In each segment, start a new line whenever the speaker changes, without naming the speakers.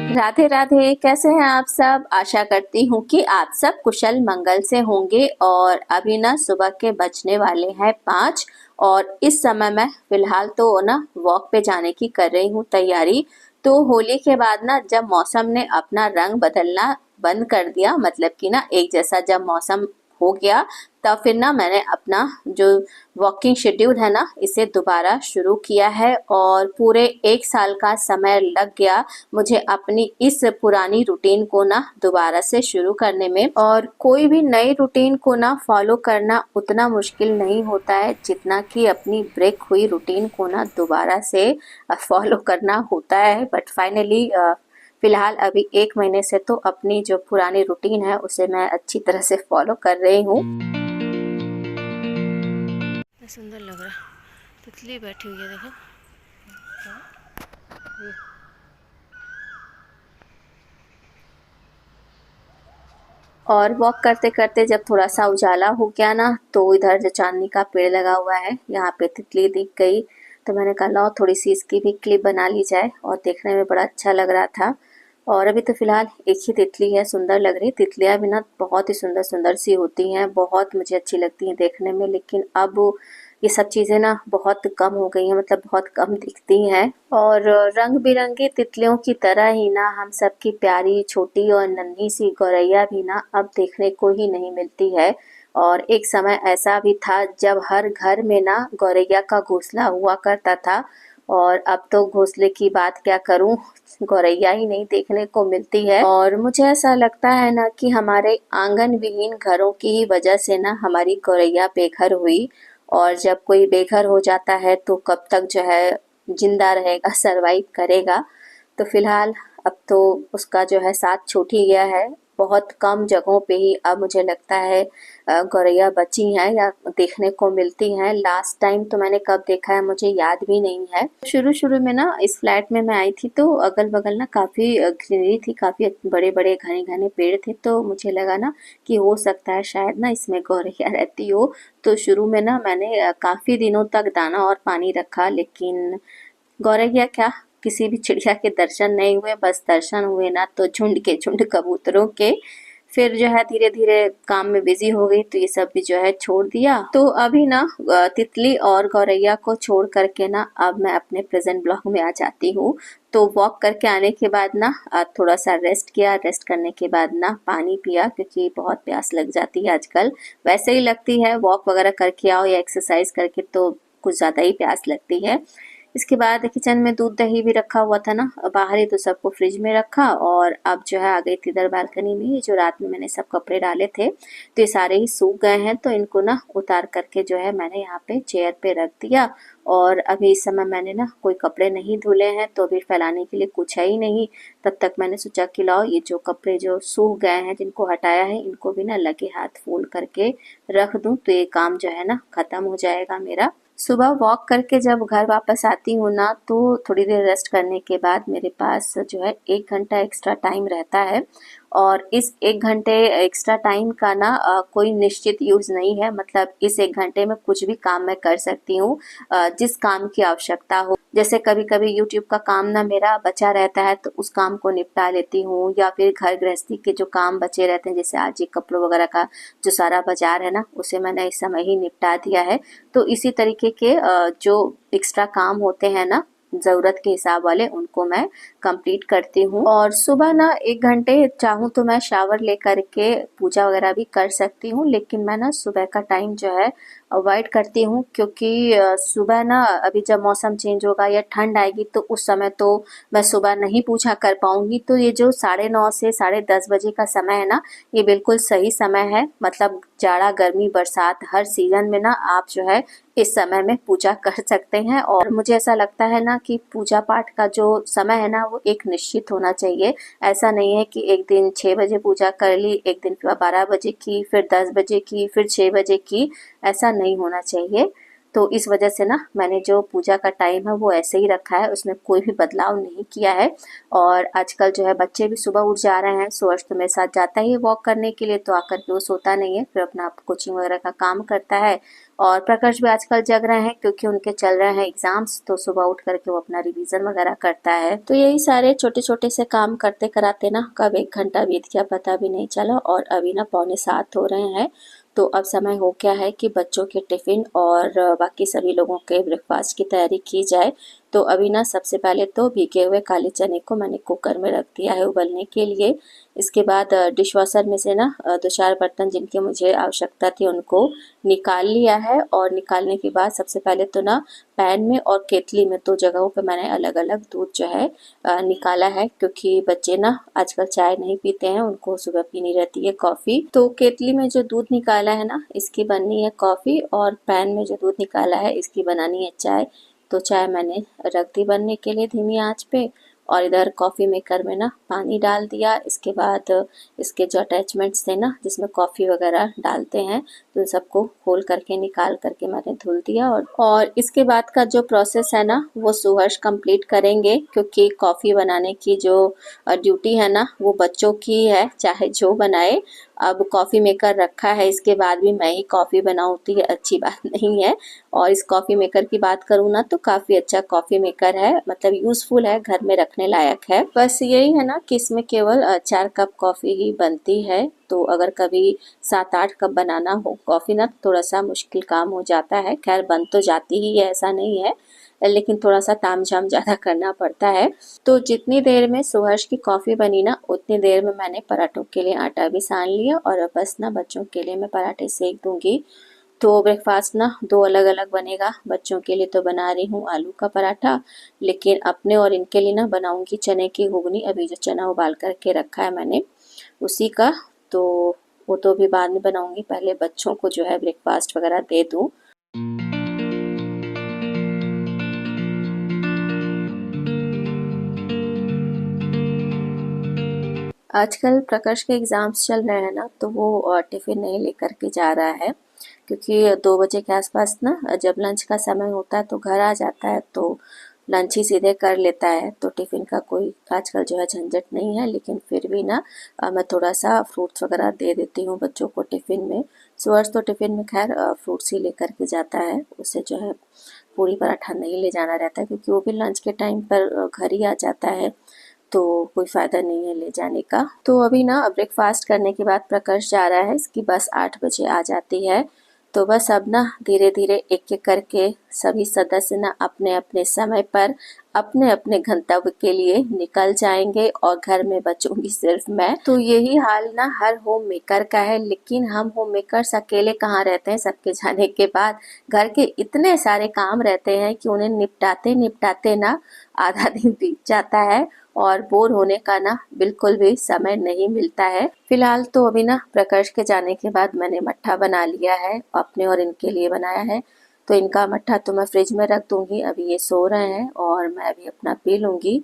राधे राधे, कैसे हैं आप सब। आशा करती हूँ कि आप सब कुशल मंगल से होंगे। और अभी ना सुबह के बजने वाले हैं 5 और इस समय मैं फिलहाल तो ना वॉक पे जाने की कर रही हूँ तैयारी। तो होली के बाद ना जब मौसम ने अपना रंग बदलना बंद कर दिया, मतलब कि ना एक जैसा जब मौसम हो गया, तब फिर ना मैंने अपना जो वॉकिंग शेड्यूल है ना इसे दोबारा शुरू किया है। और पूरे 1 साल का समय लग गया मुझे अपनी इस पुरानी रूटीन को ना दोबारा से शुरू करने में। और कोई भी नई रूटीन को ना फॉलो करना उतना मुश्किल नहीं होता है जितना कि अपनी ब्रेक हुई रूटीन को ना दोबारा से फॉलो करना होता है। बट फाइनली फिलहाल अभी 1 महीने से तो अपनी जो पुरानी रूटीन है उसे मैं अच्छी तरह से फॉलो कर रही हूँ।
सुंदर लग रहा, तितली बैठी हुई है देखो।
और वॉक करते करते जब थोड़ा सा उजाला हो गया ना, तो इधर जो चांदनी का पेड़ लगा हुआ है यहाँ पे तितली दिख गई। तो मैंने कहा लाओ थोड़ी सी इसकी भी क्लिप बना ली जाए, और देखने में बड़ा अच्छा लग रहा था। और अभी तो फिलहाल एक ही तितली है, सुंदर लग रही। तितलियां भी ना बहुत ही सुंदर सुंदर सी होती हैं, बहुत मुझे अच्छी लगती हैं देखने में। लेकिन अब ये सब चीज़ें ना बहुत कम हो गई हैं, मतलब बहुत कम दिखती हैं। और रंग बिरंगी तितलियों की तरह ही ना हम सब की प्यारी छोटी और नन्ही सी गौरैया भी ना अब देखने को ही नहीं मिलती है। और एक समय ऐसा भी था जब हर घर में ना गौरैया का घोंसला हुआ करता था। और अब तो घोंसले की बात क्या करूं, गौरैया ही नहीं देखने को मिलती है। और मुझे ऐसा लगता है ना कि हमारे आंगन विहीन घरों की ही वजह से ना हमारी गौरैया बेघर हुई। और जब कोई बेघर हो जाता है तो कब तक जो है जिंदा रहेगा, सरवाइव करेगा। तो फिलहाल अब तो उसका जो है साथ छूट ही गया है। बहुत कम जगहों पे ही अब मुझे लगता है गौरैया बची हैं या देखने को मिलती हैं। लास्ट टाइम तो मैंने कब देखा है मुझे याद भी नहीं है। शुरू शुरू में ना इस फ्लैट में मैं आई थी तो अगल बगल ना काफी ग्रीनरी थी, काफी बड़े बड़े घने घने पेड़ थे। तो मुझे लगा ना कि हो सकता है शायद ना इसमें गौरैया रहती हो। तो शुरू में ना मैंने काफी दिनों तक दाना और पानी रखा, लेकिन गौरैया क्या, किसी भी चिड़िया के दर्शन नहीं हुए। बस दर्शन हुए ना तो झुंड के झुंड कबूतरों के। फिर जो है धीरे धीरे काम में बिजी हो गई तो ये सब भी जो है छोड़ दिया। तो अभी ना तितली और गौरैया को छोड़ करके ना अब मैं अपने प्रेजेंट ब्लॉग में आ जाती हूँ। तो वॉक करके आने के बाद ना थोड़ा सा रेस्ट किया। रेस्ट करने के बाद ना पानी पिया, क्योंकि बहुत प्यास लग जाती है आजकल। वैसे ही लगती है, वॉक वगैरह करके आओ या एक्सरसाइज करके तो कुछ ज़्यादा ही प्यास लगती है। इसके बाद किचन में दूध दही भी रखा हुआ था ना बाहर ही, तो सबको फ्रिज में रखा। और अब जो है आ गई थी इधर बालकनी में। ये जो रात में मैंने सब कपड़े डाले थे तो ये सारे ही सूख गए हैं, तो इनको ना उतार करके जो है मैंने यहाँ पे चेयर पे रख दिया। और अभी इस समय मैंने ना कोई कपड़े नहीं धुले हैं, तो अभी फैलाने के लिए कुछ है ही नहीं। तब तक मैंने सोचा कि लाओ ये जो कपड़े जो सूख गए हैं जिनको हटाया है इनको भी ना लगे हाथ फोल्ड करके रख दूं, तो ये काम जो है ना खत्म हो जाएगा मेरा। सुबह वॉक करके जब घर वापस आती हूँ ना, तो थोड़ी देर रेस्ट करने के बाद मेरे पास जो है 1 घंटा एक्स्ट्रा टाइम रहता है। और इस 1 घंटे एक्स्ट्रा टाइम का ना कोई निश्चित यूज नहीं है, मतलब इस 1 घंटे में कुछ भी काम मैं कर सकती हूँ जिस काम की आवश्यकता हो। जैसे कभी कभी यूट्यूब का काम ना मेरा बचा रहता है तो उस काम को निपटा लेती हूँ, या फिर घर गृहस्थी के जो काम बचे रहते हैं जैसे आज ये कपड़ों वगैरह का जो सारा बाजार है ना उसे मैंने इस समय ही निपटा दिया है। तो इसी तरीके के जो एक्स्ट्रा काम होते हैं ना ज़रूरत के हिसाब वाले, उनको मैं कंप्लीट करती हूँ। और सुबह ना 1 घंटे चाहूँ तो मैं शावर ले करके पूजा वगैरह भी कर सकती हूँ, लेकिन मैं ना सुबह का टाइम जो है अवॉइड करती हूँ। क्योंकि सुबह ना अभी जब मौसम चेंज होगा या ठंड आएगी तो उस समय तो मैं सुबह नहीं पूजा कर पाऊंगी। तो ये जो 9:30 से 10:30 बजे का समय है ना, ये बिल्कुल सही समय है। मतलब जाड़ा गर्मी बरसात हर सीजन में ना आप जो है इस समय में पूजा कर सकते हैं। और मुझे ऐसा लगता है ना कि पूजा पाठ का जो समय है ना वो एक निश्चित होना चाहिए। ऐसा नहीं है कि एक दिन 6 बजे पूजा कर ली, एक दिन 12 बजे की, फिर 10 बजे की, फिर 6 बजे की। ऐसा नहीं होना चाहिए। तो इस वजह से ना मैंने जो पूजा का टाइम है वो ऐसे ही रखा है, उसमें कोई भी बदलाव नहीं किया है। और आजकल जो है बच्चे भी सुबह उठ जा रहे हैं, सूरज तो मेरे साथ जाता ही है वॉक करने के लिए, तो आकर के वो सोता नहीं है, फिर अपना कोचिंग वगैरह का काम करता है। और प्रकाश भी आजकल जग रहे हैं क्योंकि उनके चल रहे हैं एग्जाम्स, तो सुबह उठ करके वो अपना रिवीजन वगैरह करता है। तो यही सारे छोटे छोटे से काम करते कराते ना कब 1 घंटा बीत गया पता भी नहीं चला। और अभी ना 6:45 हो रहे हैं, तो अब समय हो गया है कि बच्चों के टिफ़िन और बाकी सभी लोगों के ब्रेकफास्ट की तैयारी की जाए। तो अभी ना सबसे पहले तो भीगे हुए काले चने को मैंने कुकर में रख दिया है उबलने के लिए। इसके बाद डिश वॉशर में से ना 2-4 बर्तन जिनकी मुझे आवश्यकता थी उनको निकाल लिया है। और निकालने के बाद सबसे पहले तो ना पैन में और केतली में 2 जगहों पे मैंने अलग अलग दूध जो है निकाला है, क्योंकि बच्चे ना आजकल चाय नहीं पीते हैं, उनको सुबह पीनी रहती है कॉफ़ी। तो केतली में जो दूध निकाला है ना इसकी बननी है कॉफ़ी, और पैन में जो दूध निकाला है इसकी बनानी है चाय। तो चाय मैंने रख दी बनने के लिए धीमी आंच पे, और इधर कॉफ़ी मेकर में ना पानी डाल दिया। इसके बाद इसके जो अटैचमेंट्स थे ना जिसमें कॉफ़ी वगैरह डालते हैं, तो इन सबको खोल करके निकाल करके मैंने धुल दिया। और इसके बाद का जो प्रोसेस है ना वो सुहर्ष कंप्लीट करेंगे, क्योंकि कॉफ़ी बनाने की जो ड्यूटी है ना वो बच्चों की है, चाहे जो बनाए। अब कॉफ़ी मेकर रखा है, इसके बाद भी मैं ही कॉफ़ी बनाऊँ तो ये अच्छी बात नहीं है। और इस कॉफ़ी मेकर की बात करूँ ना तो काफ़ी अच्छा कॉफ़ी मेकर है, मतलब यूज़फुल है, घर में रखने लायक है। बस यही है ना कि इसमें केवल 4 कप कॉफ़ी ही बनती है। तो अगर कभी 7-8 कप बनाना हो कॉफ़ी ना तो थोड़ा सा मुश्किल काम हो जाता है। खैर बन तो जाती ही है, ऐसा नहीं है, लेकिन थोड़ा सा तामझाम ज़्यादा करना पड़ता है। तो जितनी देर में सुहर्ष की कॉफ़ी बनी ना उतनी देर में मैंने पराठों के लिए आटा भी सान लिया, और अब बस ना बच्चों के लिए मैं पराठे सेक दूंगी। तो ब्रेकफास्ट ना 2 अलग अलग बनेगा। बच्चों के लिए तो बना रही हूँ आलू का पराठा, लेकिन अपने और इनके लिए ना बनाऊंगी चने की घुगनी। अभी जो चना उबाल करके रखा है मैंने उसी का, तो वो तो भी बाद में बनाऊंगी, पहले बच्चों को जो है ब्रेकफास्ट वगैरह दे दूँ। आजकल प्रकाश के एग्ज़ाम्स चल रहे हैं ना, तो वो टिफ़िन नहीं लेकर के जा रहा है, क्योंकि 2 बजे के आसपास ना जब लंच का समय होता है तो घर आ जाता है, तो लंच ही सीधे कर लेता है। तो टिफ़िन का कोई आजकल जो है झंझट नहीं है, लेकिन फिर भी ना मैं थोड़ा सा फ्रूट्स वगैरह दे देती हूँ बच्चों को टिफ़िन में। सुअर्स तो टिफ़िन में खैर फ्रूट्स ही लेकर के जाता है, उसे जो है पूरी पराठा नहीं ले जाना रहता है, क्योंकि वो भी लंच के टाइम पर घर ही आ जाता है, तो कोई फ़ायदा नहीं है ले जाने का। तो अभी ना ब्रेकफास्ट करने के बाद प्रकाश जा रहा है, इसकी बस 8 बजे आ जाती है। तो बस अब ना धीरे धीरे एक एक करके सभी सदस्य ना अपने अपने समय पर अपने अपने गंतव्य के लिए निकल जाएंगे, और घर में बचूंगी सिर्फ मैं। तो यही हाल ना हर होम मेकर का है, लेकिन हम होम मेकर्स अकेले कहाँ रहते हैं। सबके जाने के बाद घर के इतने सारे काम रहते हैं कि उन्हें निपटाते निपटाते ना आधा दिन बीत जाता है, और बोर होने का ना बिल्कुल भी समय नहीं मिलता है। फिलहाल तो अभी ना प्रकाश के जाने के बाद मैंने मट्ठा बना लिया है, अपने और इनके लिए बनाया है। तो इनका मट्ठा तो मैं फ्रिज में रख दूंगी, अभी ये सो रहे हैं और मैं अभी अपना पी लूंगी।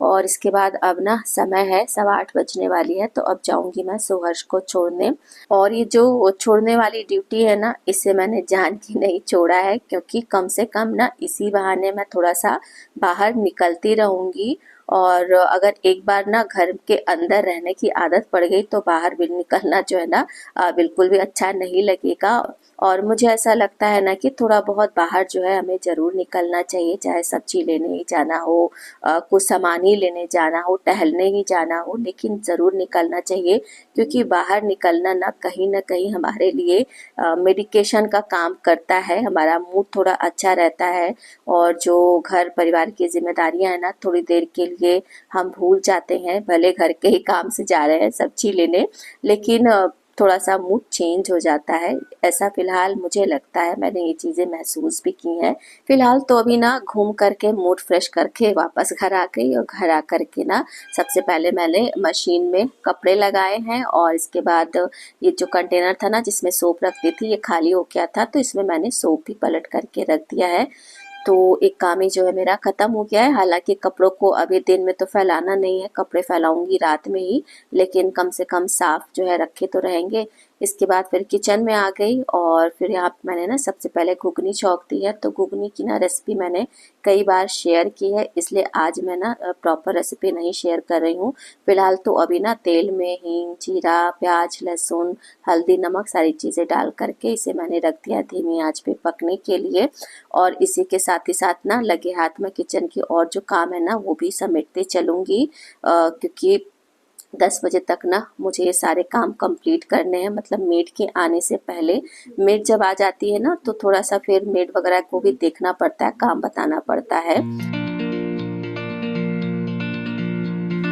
और इसके बाद अब ना समय है 8:15 बजने वाली है, तो अब जाऊंगी मैं सुहर्ष को छोड़ने। और ये जो छोड़ने वाली ड्यूटी है ना इसे मैंने जान की नहीं छोड़ा है, क्योंकि कम से कम ना इसी बहाने मैं थोड़ा सा बाहर निकलती रहूंगी। और अगर एक बार ना घर के अंदर रहने की आदत पड़ गई तो बाहर भी निकलना जो है ना बिल्कुल भी अच्छा नहीं लगेगा। और मुझे ऐसा लगता है ना कि थोड़ा बहुत बाहर जो है हमें ज़रूर निकलना चाहिए, चाहे सब्जी लेने ही जाना हो, कुछ सामान ही लेने जाना हो, टहलने ही जाना हो, लेकिन ज़रूर निकलना चाहिए। क्योंकि बाहर निकलना ना कहीं हमारे लिए मेडिकेशन का काम करता है, हमारा मूड थोड़ा अच्छा रहता है। और जो घर परिवार की जिम्मेदारियां हैं ना थोड़ी देर के लिए हम भूल जाते हैं, भले घर के ही काम से जा रहे हैं सब्जी लेने, लेकिन थोड़ा सा मूड चेंज हो जाता है। ऐसा फिलहाल मुझे लगता है, मैंने ये चीज़ें महसूस भी की हैं। फिलहाल तो अभी ना घूम करके मूड फ्रेश करके वापस घर आ गई, और घर आ करके ना सबसे पहले मैंने मशीन में कपड़े लगाए हैं, और इसके बाद ये जो कंटेनर था ना जिसमें सोप रखती थी ये खाली हो गया था, तो इसमें मैंने सोप भी पलट करके रख दिया है। तो एक काम ही जो है मेरा ख़त्म हो गया है। हालांकि कपड़ों को अभी दिन में तो फैलाना नहीं है, कपड़े फैलाऊंगी रात में ही, लेकिन कम से कम साफ जो है रखे तो रहेंगे। इसके बाद फिर किचन में आ गई और फिर यहाँ पे मैंने ना सबसे पहले घुगनी छौंक दी है। तो घुगनी की ना रेसिपी मैंने कई बार शेयर की है, इसलिए आज मैं ना प्रॉपर रेसिपी नहीं शेयर कर रही हूँ। फिलहाल तो अभी ना तेल में हींग, जीरा, प्याज, लहसुन, हल्दी, नमक सारी चीज़ें डाल करके इसे मैंने रख दिया धीमी आंच पे पकने के लिए। और इसी के साथ ही साथ ना लगे हाथ में किचन की और जो काम है ना वो भी समेटते चलूँगी, क्योंकि 10 बजे तक ना मुझे ये सारे काम कंप्लीट करने हैं। मतलब मेड के आने से पहले, मेड जब आ जाती है ना तो थोड़ा सा फिर मेड वगैरह को भी देखना पड़ता है, काम बताना पड़ता है।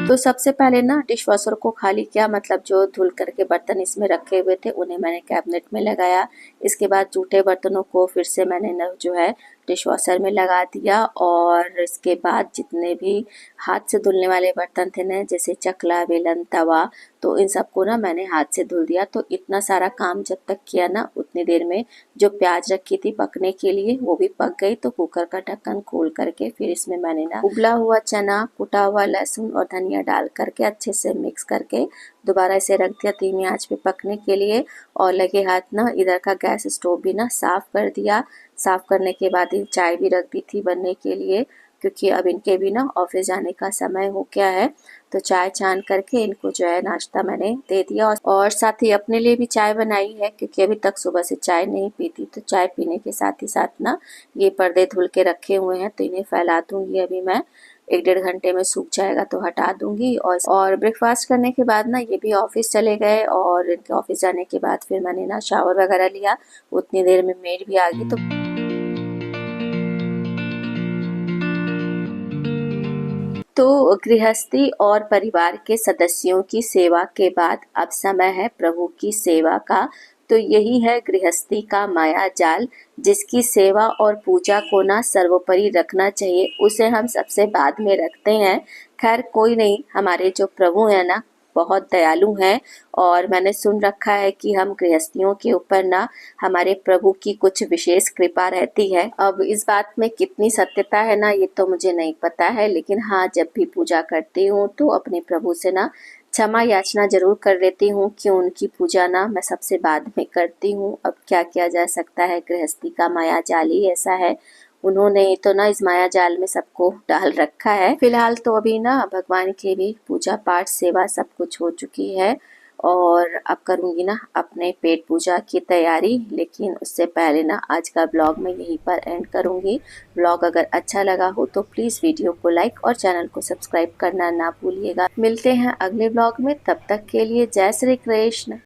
तो सबसे पहले ना डिश वॉशर को खाली किया, मतलब जो धुल करके बर्तन इसमें रखे हुए थे उन्हें मैंने कैबिनेट में लगाया। इसके बाद जूठे बर्तनों को फिर से मैंने न जो है डिश वॉशर में लगा दिया। और इसके बाद जितने भी हाथ से धुलने वाले बर्तन थे ना, जैसे चकला, बेलन, तवा, तो इन सबको ना मैंने हाथ से धुल दिया। तो इतना सारा काम जब तक किया ना उतनी देर में जो प्याज रखी थी पकने के लिए वो भी पक गई। तो कुकर का ढक्कन खोल करके फिर इसमें मैंने ना उबला हुआ चना, कुटा हुआ लहसुन और धनिया डाल करके अच्छे से मिक्स करके दोबारा इसे रख दिया धीमी आंच पे पकने के लिए। और लगे हाथ ना इधर का गैस स्टोव भी ना साफ कर दिया। साफ करने के बाद ही चाय भी रख दी थी बनने के लिए, क्योंकि अब इनके भी ना ऑफिस जाने का समय हो गया है। तो चाय छान करके इनको जो है नाश्ता मैंने दे दिया और साथ ही अपने लिए भी चाय बनाई है, क्योंकि अभी तक सुबह से चाय नहीं पीती। तो चाय पीने के साथ ही साथ ना ये पर्दे धुल के रखे हुए हैं तो इन्हें फैला दूंगी अभी मैं। 1-1.5 घंटे में सूख जाएगा तो हटा दूंगी। और ब्रेकफास्ट करने के बाद ना ये भी ऑफिस चले गए और इनके ऑफिस जाने के बाद फिर मैंने ना शावर वगैरह लिया। उतनी देर में मेड भी आ गई। तो गृहस्थी और परिवार के सदस्यों की सेवा के बाद अब समय है प्रभु की सेवा का। तो यही है गृहस्थी का माया जाल, जिसकी सेवा और पूजा को ना सर्वोपरि रखना चाहिए, उसे हम सबसे बाद में रखते हैं। खैर कोई नहीं, हमारे जो प्रभु है ना बहुत दयालु हैं। और मैंने सुन रखा है कि हम गृहस्थियों के ऊपर ना हमारे प्रभु की कुछ विशेष कृपा रहती है। अब इस बात में कितनी सत्यता है ना ये तो मुझे नहीं पता है, लेकिन हाँ जब भी पूजा करती हूँ तो अपने प्रभु से ना क्षमा याचना जरूर कर लेती हूँ कि उनकी पूजा ना मैं सबसे बाद में करती हूँ। अब क्या किया जा सकता है, गृहस्थी का माया जाल ही ऐसा है। उन्होंने ही तो ना इस माया जाल में सबको डाल रखा है। फिलहाल तो अभी ना भगवान की भी पूजा पाठ सेवा सब कुछ हो चुकी है और अब करूँगी ना अपने पेट पूजा की तैयारी। लेकिन उससे पहले ना आज का ब्लॉग मैं यहीं पर एंड करूँगी। ब्लॉग अगर अच्छा लगा हो तो प्लीज़ वीडियो को लाइक और चैनल को सब्सक्राइब करना ना भूलिएगा। मिलते हैं अगले ब्लॉग में, तब तक के लिए जय श्री कृष्ण।